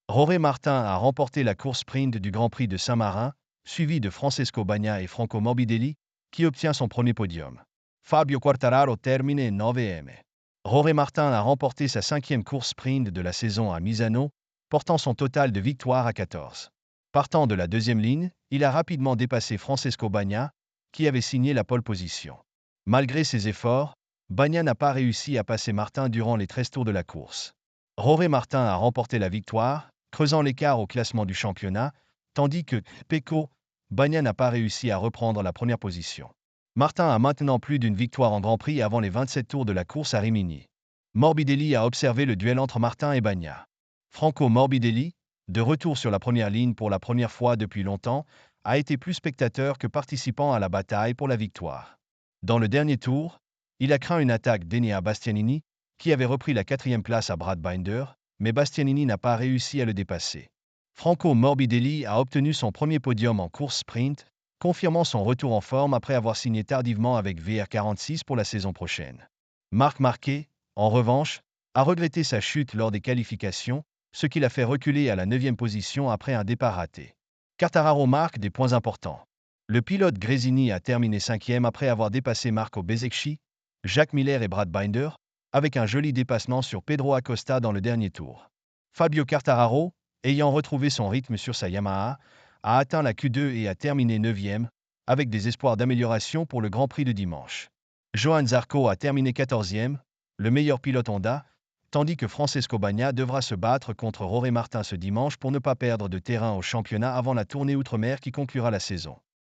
Jorge Martin a remporté la course sprint du Grand Prix de Saint-Marin, suivi de Francesco Bagna et Franco Morbidelli, qui obtient son premier podium. Fabio Quartararo termine 9e. Jorge Martin a remporté sa 5e course sprint de la saison à Misano, portant son total de victoires à 14. Partant de la deuxième ligne, il a rapidement dépassé Francesco Bagna, qui avait signé la pole position. Malgré ses efforts, Bagna n'a pas réussi à passer Martin durant les 13 tours de la course. Jorge Martin a remporté la victoire, creusant l'écart au classement du championnat, tandis que Pecco Bagna n'a pas réussi à reprendre la première position. Martin a maintenant plus d'une victoire en Grand Prix avant les 27 tours de la course à Rimini. Morbidelli a observé le duel entre Martin et Bagna. Franco Morbidelli, de retour sur la première ligne pour la première fois depuis longtemps, a été plus spectateur que participant à la bataille pour la victoire. Dans le dernier tour, il a craint une attaque d'Enea Bastianini, qui avait repris la 4e place à Brad Binder, mais Bastianini n'a pas réussi à le dépasser. Franco Morbidelli a obtenu son premier podium en course sprint, confirmant son retour en forme après avoir signé tardivement avec VR46 pour la saison prochaine. Marc Marquez, en revanche, a regretté sa chute lors des qualifications, ce qui l'a fait reculer à la 9e position après un départ raté. Quartararo marque des points importants. Le pilote Gresini a terminé 5e après avoir dépassé Marco Bezzecchi, Jacques Miller et Brad Binder, avec un joli dépassement sur Pedro Acosta dans le dernier tour. Fabio Quartararo, ayant retrouvé son rythme sur sa Yamaha, a atteint la Q2 et a terminé 9e, avec des espoirs d'amélioration pour le Grand Prix de dimanche. Johann Zarco a terminé 14e, le meilleur pilote Honda, tandis que Francesco Bagna devra se battre contre Jorge Martin ce dimanche pour ne pas perdre de terrain au championnat avant la tournée outre-mer qui conclura la saison.